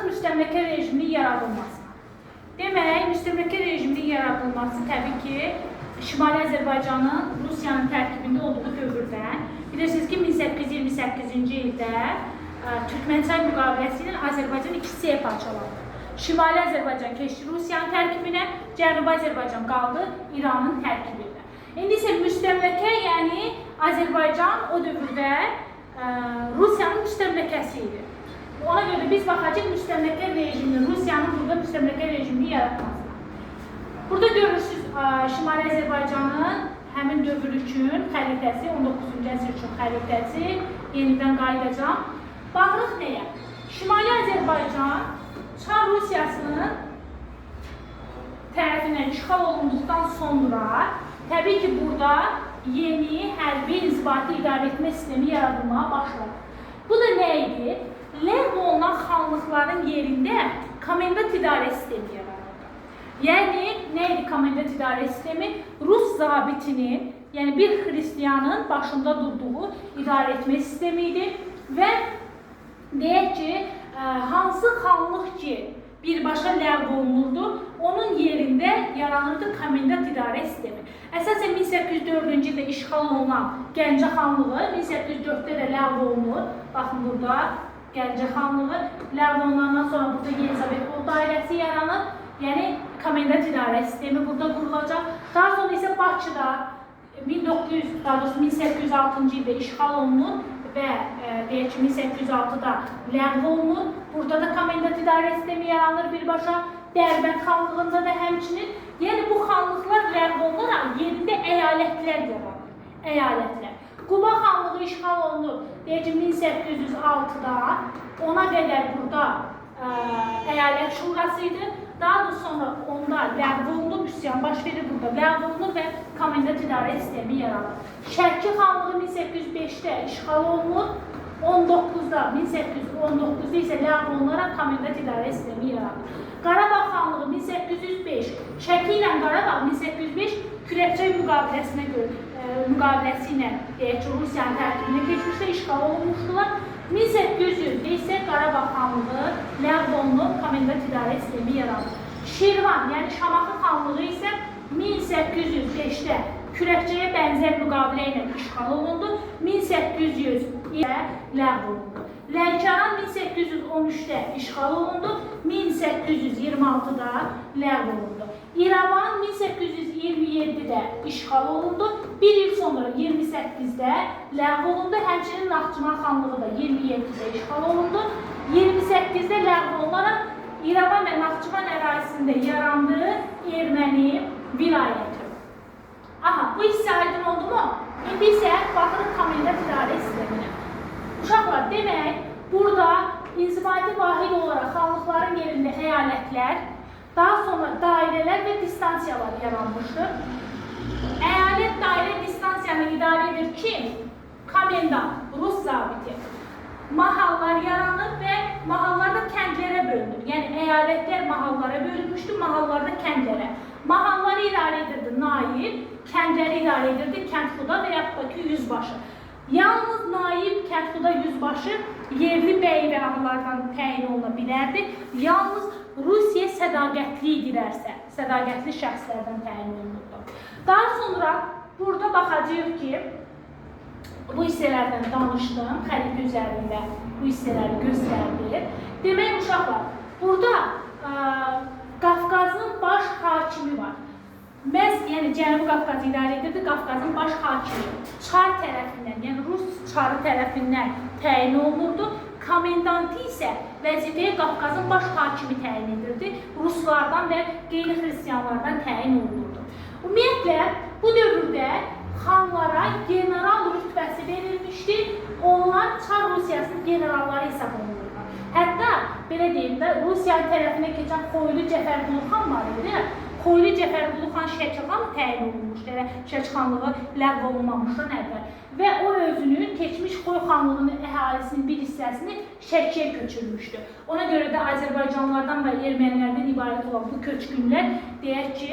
müstəmləkə rejiminin yaradılmasına. Demək, müstəmləkə rejiminin yaradılması təbii ki, Şimali Azərbaycanın Rusiyanın tərkibində olduğu dövrdən, bilirsiniz ki, 1828-ci ildə Türkmençay müqaviləsi ilə Azərbaycan iki hissəyə parçalandı. Şimali Azərbaycan keçdi Rusiyanın tərkibinə, Cənubi Azərbaycan qaldı İranın tərkibində. İndi isə müstəmləkə, yəni Azərbaycan o dövrdə Rusiyanın müstəmləkəsi idi. Ona görə biz baxacaq müstəmləkə rejimini, Rusiyanın burada müstəmləkə rejimini yaratmasına. Burada görürsünüz Şimali Azərbaycanın həmin dövr üçün xəritəsi, 19-cu əsr üçün xəritəsi, yenidən qayıdacaq. Baxırıq nəyə? Şimali Azərbaycan Çar Rusiyasının tərəfindən işğal olunduqdan sonra təbii ki, burada yeni hərbi inzibati idarə etmə sistemi yaradılmağa başladı. Bu da nə idi? Ləğv olunan xanlıqların yerində komendant idarə sistemi yaradıldı. Yəni, nə idi komendant idarə sistemi? Rus zabitinin, yəni bir xristiyanın başında durduğu idarə etmə sistemi idi və deyək ki, hansı xanlıq ki birbaşa ləğv olunurdu, onun yerində yaranırdı komendant idarə sistemi. Əsasən 1804-cü ildə işğal olunan Gəncə xanlığı 1804-də də ləğv olunur. Baxın burada Gəncə xanlığı ləğv olunandan sonra burada Yelizavetpol dairəsi yaranır. Yəni komendant idarə sistemi burada qurulacaq. Daha sonra isə Bakıda 1806-cı ildə işğal olunur və deyək ki, 1806-da ləğv olunur. Burada da komendant idarə sistemi yaranır birbaşa. Dərbənd xanlığında da həmçinin. Yəni, bu xanlıqlar ləğv olunaraq yerində əyalətlər yaranır. Əyalətlər. Quba xanlığı işğal olunur. Deyək ki, 1806-da ona qədər burada əyalət şurası idi. Daha da sonra onda ləğv olunur, üsyan baş verir burada, ləğv olunur və komendant idarə sistemi yaranır. Şərqi xanlığı 1805-də işğal olunur, 1819-da isə ləğv olunaraq komendant idarə sistemi yaranır. Qarabağ xanlığı 1805, Şəki ilə Qarabağ 1805 Kürəkçay müqaviləsi ilə Rusiyanın tərkibinə keçmişdə işğal olunmuşdular. 1800-də isə Qarabağ xanlığı ləğv olunub, komendant idarə sistemi yaranır. Şirvan, yəni Şamaxı xanlığı isə 1805-də Kürəkçaya bənzər müqavilə ilə işğal olundu, 1800-də ləğv olundu. Lənkəran 1813-də işğal olundu, 1826-da ləğv olundu. İrəvan 1827-də işğal olundu, bir il sonra 28-də ləğv olundu, həmçinin Naxçıvan xanlığı da 27-də işğal olundu, 28-də ləğv olunaraq İrəvan və Naxçıvan ərazisində yarandığı erməni vilayəti. Aha, bu hissə aydın oldu mu? İndi isə baxırıq komendant idarə sisteminə. Uşaqlar, demək, burada inzibati vahid olaraq xanlıqların yerində əyalətlər, daha sonra dairələr və distansiyalar yaranmışdır. Əyalət, dairə, distansiyanı idarə edir kim? Komendant, Rus zabiti. Mahallar yaranır və mahallar da kəndlərə bölünür. Yəni, əyalətlər mahallara bölünmüşdür, mahallar da kəndlərə. Mahalları idarə edirdi naib, kəndləri idarə edirdi kəndxuda və yaxud da ki, yüzbaşı. Yalnız naib, kəndxuda, yüzbaşı yerli bəy və ağalardan təyin oluna bilərdi. Yalnız Rusiya sədaqətli idilərsə, sədaqətli şəxslərdən təyin olunurdu. Daha sonra burada baxacağıq ki, bu hissələrdən danışdım, xəritə üzərində bu hissələri göstərdi. Demək, uşaqlar, burada Qafqazın baş hakimi var. Məhz, yəni Cənubi Qafqazı idarə edirdi, Qafqazın baş hakimi Çar tərəfindən, yəni Rus Çarı tərəfindən təyin olunurdu. Komendantı isə vəzifəyə Qafqazın baş hakimi təyin edirdi, Ruslardan və qeyri-xristiyanlardan təyin olunurdu. Ümumiyyətlə, bu dövrdə xanlara general rütbəsi verilmişdi, onlar Çar Rusiyasının generalları hesab olunurdu. Hətta, belə deyim də, Rusiya tərəfinə keçən Xoylu Cəfərqulu xan var idi. Xoylu Cəfərqulu xan Şəki-xan təyin olunmuşdu, Şəki-xanlığı ləğv olunmamışdan əvvəl. Və o özünün keçmiş Xoy xanlığının əhalisinin bir hissəsini Şəkiyə köçürmüşdü. Ona görə də Azərbaycanlardan və ermənilərdən ibarət olan bu köçkünlər deyək ki,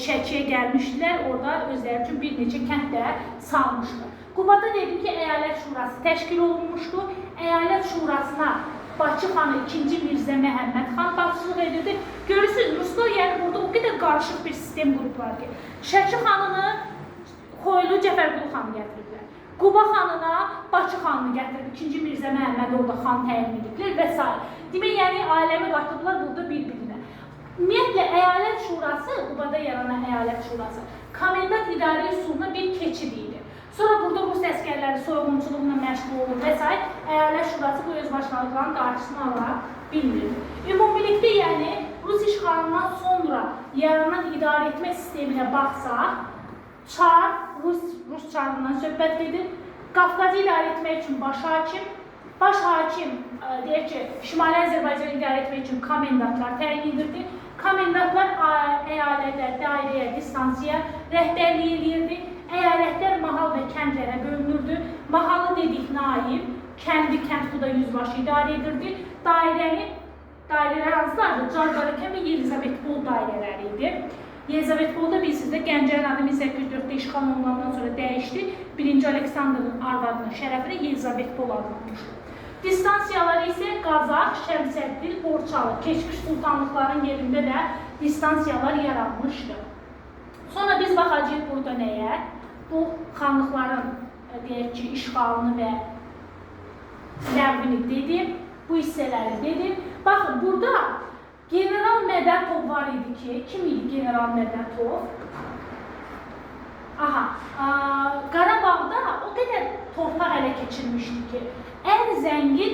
Şəkiyə gəlmişdilər, orada özləri üçün bir neçə kənd də salmışdı. Qubada dedim ki, əyalət şurası təşkil olunmuşdu. Əyalət şurasına Bakı xanı 2-ci Mirzə Məhəmməd xan başçılıq edirdi. Görürsünüz, Ruslar yəni burada o qədər qarışıq bir sistem qruplar ki, Şəki xanını Xoylu Cəfərqulu xanı gətiriblər. Quba xanına Bakı xanını gətirib, 2-ci Mirzə Məhəmməd orada xan təyin ediblər və s. Demək, yəni ailəmi qatıblar burada bir-birinə. Ümumiyyətlə, əyalət şurası, Qubada yaranan əyalət şurası, komendant idarə üsuluna bir keçid idi. Sonra burada Rus əskərləri soyğunçuluqla məşğul olur və s. Əyalət şurası bu özbaşınalıqların qarşısını ala bilmir. Ümumilikdə, yəni Rus işğalından sonra yaranan idarə etmə sisteminə baxsaq, Çar, Rus çarından söhbət edir. Qafqazı idarə etmək üçün baş hakim deyək ki, Şimali Azərbaycanı idarə etmək üçün komendantlar təyin edirdi. Komendantlar əyalətə, dairəyə, distansiya rəhbərlik edirdi. Əyalətlər mahal və kəndlərə bölünürdü. Mahalı dedik naib, kənd-xuda yüzbaşı idarə edirdi. Dairələr hansılardır? Carqarakəm və Yelizavetpol dairələri idi. Yelizavetpolda bilirsiniz də Gəncənin adı 1804-də işğal olunandan sonra dəyişdi. 1-ci Aleksandrın arvadının şərəfinə Yelizavetpol adlanmışdı. Distansiyalar isə Qazax, Şəmsəddin, Borçalı, keçmiş sultanlıqların yerində də distansiyalar yaranmışdı. Sonra biz baxacağıq burada nəyə? Bu xanlıqların deyək ki, işğalını və ləğvini dedim, bu hissələri dedim. Baxın, burada General Mədətov var idi ki, kim idi General Mədətov? Qarabağda o qədər torpaq ələ keçirmişdi ki, ən zəngin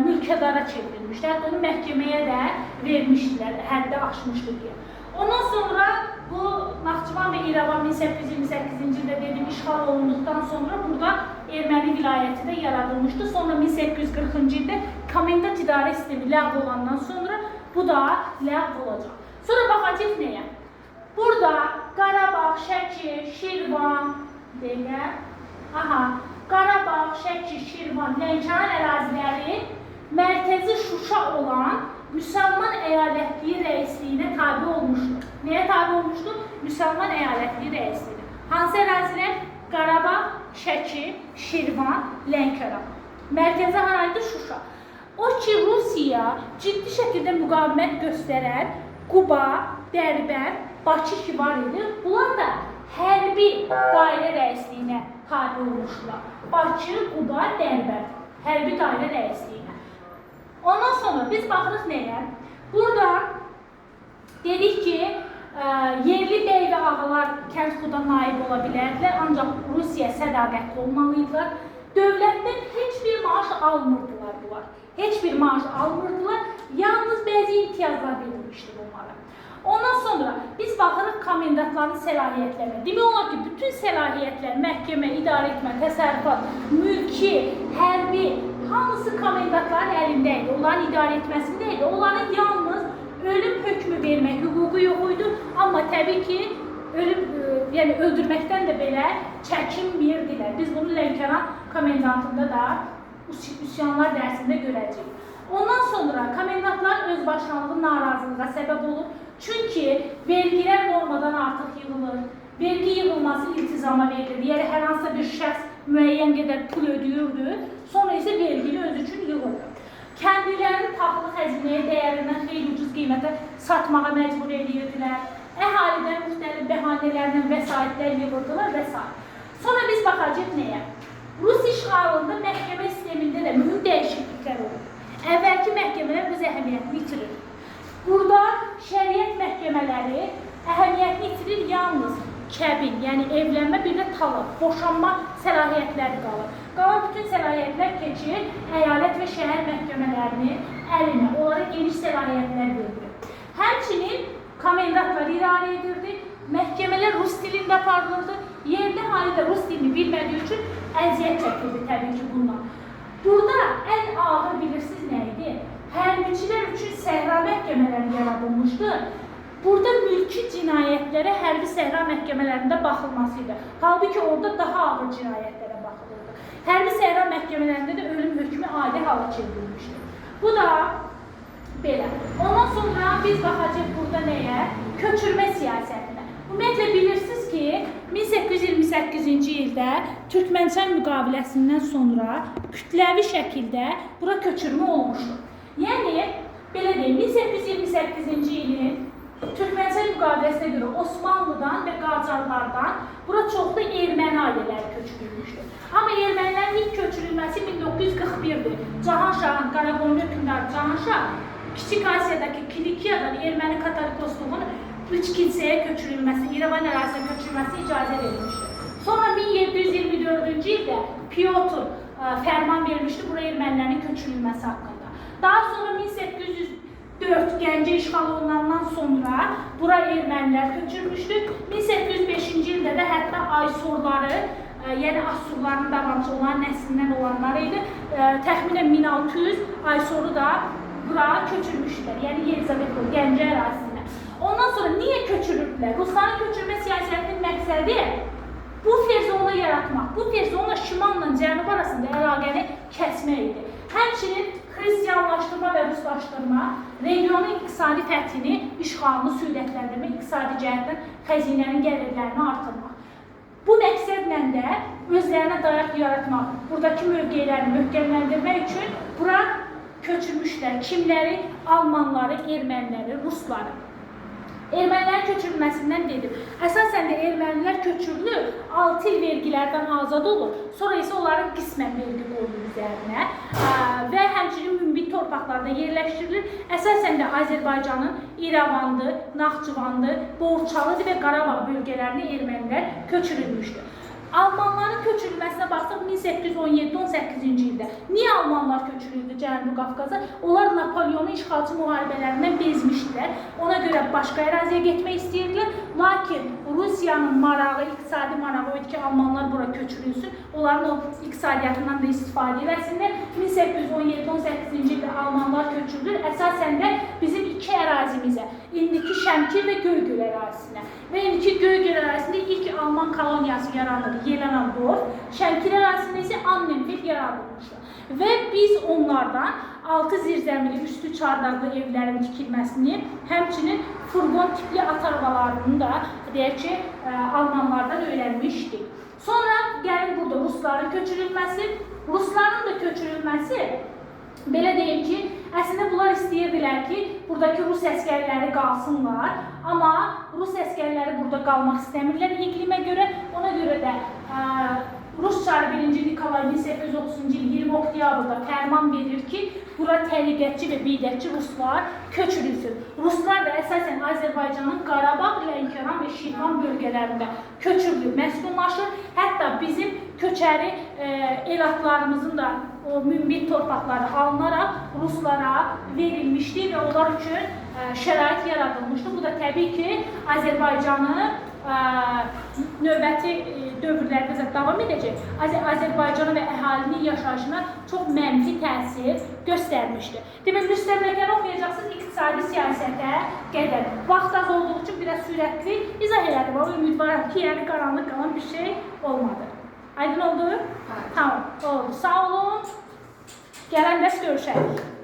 mülkədara çevrilmişdi. Hətta onu məhkəməyə də vermişdilər, həddə aşmışdı deyə. Ondan sonra bu Naxçıvan və İrəvan 1828-ci ildə dedim, işğal olunduqdan sonra burada Erməni vilayəti də yaradılmışdı. Sonra 1840-cı ildə komendant idarə sistemi ləğv olandan sonra bu da ləğv olacaq. Sonra baxacaq nəyə? Burada Qarabağ, Şəki, Şirvan deyək. Qarabağ, Şəki, Şirvan, Lənkəran əraziləri mərkəzi Şuşa olan Müsəlman əyalətliyi rəisliyinə tabi olmuşdur. Nəyə tabi olmuşdur? Müsəlman əyalətliyi rəisliyinə. Hansı ərazilər? Qarabağ, Şəki, Şirvan, Lənkəran. Mərkəzi haraydı? Şuşa. O ki, Rusiya ciddi şəkildə müqavimət göstərən Quba, Dərbənd, Bakı ki var idi. Bunlar da hərbi dairə rəisliyinə tabi olmuşdular. Bakı, Quba, Dərbənd. Hərbi dairə rəisliyinə. Ondan sonra biz baxırıq nəyə? Burada dedik ki, yerli bəy və ağalar kənd-xuda naib ola bilərdilər, ancaq Rusiya sədaqətli olmalıydılar. Dövlətdən heç bir maaş almırdılar bunlar. Heç bir maaş almırdılar, yalnız bəzi imtiyazlar verilmişdi bunlara. Ondan sonra biz baxırıq komendantların səlahiyyətlərinə. Demək olar ki, bütün səlahiyyətlər, məhkəmə, idarə etmə, təsərrüfat, mülki, hərbi, hamısı komendantların əlində idi, onların idarə etməsində idi. Onların yalnız ölüm hökmü vermək hüququ yox idi, amma təbii ki, öldürməkdən də belə çəkinmirdilər. Biz bunu Lənkəran komendantında da üsyanlar dərsində görəcəyik. Ondan sonra komendantların özbaşınalığı narazılığa səbəb olur. Çünki vergilər normadan artıq yığılır. Vergi yığılması iltizama verilir. Yəni, hər hansısa bir şəxs müəyyən qədər pul ödəyirdi, sonra isə vergini öz üçün yığılır. Kəndlilərin taxılı xəzinəyə dəyərindən xeyli ucuz qiymətə satmağa məcbur edirdilər. Əhalidən müxtəlif bəhanələrlə vəsaitlər yığırdılar və s. Sonra biz baxacaq nəyə? Rus işğalında məhkəmə sistemində də mühüm dəyişikliklər olur. Əvvəlki məhkəmələr öz əhəmiyyətini itirir. Burada şəriət məhkəmələri əhəmiyyətini itirir, yalnız kəbin, yəni evlənmə, bir də talaq, boşanma səlahiyyətləri qalır. Qalan bütün səlahiyyətlər keçir əyalət və şəhər məhkəmələrinin əlinə, onlara geniş səlahiyyətlər verilir. Həmçinin komendantlar idarə edirdi, məhkəmələr Rus dilində aparılırdı, yerli hali də Rus dilini bilmədiyi üçün əziyyət çəkildi təbii ki bundan. Burada ən ağır bilirsiniz nə idi? Hərbiçilər üçün səhra məhkəmələri yaradılmışdı. Burada mülki cinayətlərə hərbi səhra məhkəmələrində baxılması idi. Halbuki orada daha ağır cinayətlərə baxılırdı. Hərbi səhra məhkəmələrində də ölüm hökmü adi hala çevrilmişdi. Bu da belə. Ondan sonra biz baxacaq burada nəyə? Köçürmə siyasətinə. Ümumiyyətlə bilirsiniz ki, 1828-ci ildə Türkmənçay müqaviləsindən sonra kütləvi şəkildə bura köçürmə olmuşdur. Yəni, belə deyim, 1828-ci ilin Türkmənistan müqaviləsinə görə Osmanlıdan və Qacarlardan bura çoxlu erməni ailələri köçürülmüşdür. Amma ermənilərin ilk köçürülməsi 1941-dir. Cahanşahın, Qaraqoyunlu hökmdarı Cahanşah Kiçik Asiyadakı Kilikiyadan erməni katolikosluğun 3 kilsəyə köçürülməsi, İrəvan ərazisinə köçürülməsi icazə verilmişdir. Sonra 1724-cü ildə Pyotr fərman vermişdi bura ermənilərin köçürülməsi haqqında. Daha sonra 1804 Gəncə işğal olunandan sonra bura ermənilər köçürmüşdü. 1805-ci ildə də hətta Aysorları, yəni Assurların davamçı olan nəslindən olanlar idi. Təxminən 1600 Aysoru da bura köçürmüşdülər, yəni Yelizavetpol, Gəncə ərazisinə. Ondan sonra niyə köçürürdülər? Rusların köçürmə siyasətinin məqsədi bu ferzona yaratmaq, bu ferzonla şimalla cənub arasında əlaqəni kəsmək idi. Həmçinin xristiyanlaşdırma və ruslaşdırma, regionun iqtisadi fəthini, işğalını sürətləndirmək, iqtisadi cəhətdən xəzinənin gəlirlərini artırmaq. Bu məqsədlə də özlərinə dayaq yaratmaq, buradakı mövqelərini möhkəmləndirmək üçün bura köçürmüşlər. Kimləri? Almanları, erməniləri, rusları. Ermənilərin köçürülməsindən dedim. Əsasən də ermənilər köçürülür, 6 il vergilərdən azad olur. Sonra isə onların qismən vergi qoyulur üzərinə və həmçinin münbit torpaqlarda yerləşdirilir. Əsasən də Azərbaycanın İrəvandı, Naxçıvandı, Borçalıdır və Qarabağ bölgələrinə ermənilər köçürülmüşdür. Almanların köçürülməsinə baxsaq 1817-18-ci ildə. Niyə Almanlar köçürüldü Cənubi Qafqaza? Onlar Napoleonun işğalçı müharibələrindən bezmişdilər. Ona görə başqa əraziyə getmək istəyirdilər. Lakin Rusiyanın marağı, iqtisadi marağı idi ki, Almanlar bura köçürülsün. Onların o iqtisadiyyatından da istifadə edəsinlər. 1817-18-ci ildə Almanlar köçürülür. Əsasən də bizim iki ərazimizə, indiki Şəmkir və Göygöl ərazisinə. Və indiki Göygöl ərazisində ilk Alman koloniyası yaranır. Yelenandorf, Şəmkir ərazisində isə Annenfeld yaradılmışdır. Və biz onlardan 6 zirzəmili üstü çardaqlı evlərin tikilməsini, həmçinin furgon tipli at arabalarını da deyək ki, Almanlardan öyrənmişdik. Sonra gəlin burada Rusların köçürülməsi. Rusların da köçürülməsi, belə deyim ki, əslində bunlar istəyirdilər ki, buradakı Rus əskərləri qalsınlar. Amma Rus əskərləri burada qalmaq istəmirlər iqlimə görə. Ona görə də Rus çarı 1. Nikolay 1830-cu il 20 oktyabrda fərman verir ki, bura təriqətçi və bidətçi Ruslar köçürülsün. Ruslar da əsasən Azərbaycanın Qarabağ, Lənkəran və Şirvan bölgələrində köçürülür, məskunlaşır. Hətta bizim köçəri el atlarımızın da o münbit torpaqları alınaraq Ruslara verilmişdi və onlar üçün şərait yaradılmışdı. Bu da təbii ki, Azərbaycanı növbəti dövrlərdə davam edəcək. Azərbaycanı və əhalinin yaşayışına çox mənfi təsir göstərmişdir. Demək, müstəmləkəni oxuyacaqsınız iqtisadi siyasətə qədər. Vaxt az olduğu üçün biraz sürətli izah elədim. Ama ümidvarım ki, yəni qaranlıq qalan bir şey olmadı. Aydın oldu? Tamam, oldu. Sağ olun. Gələn dərs görüşək.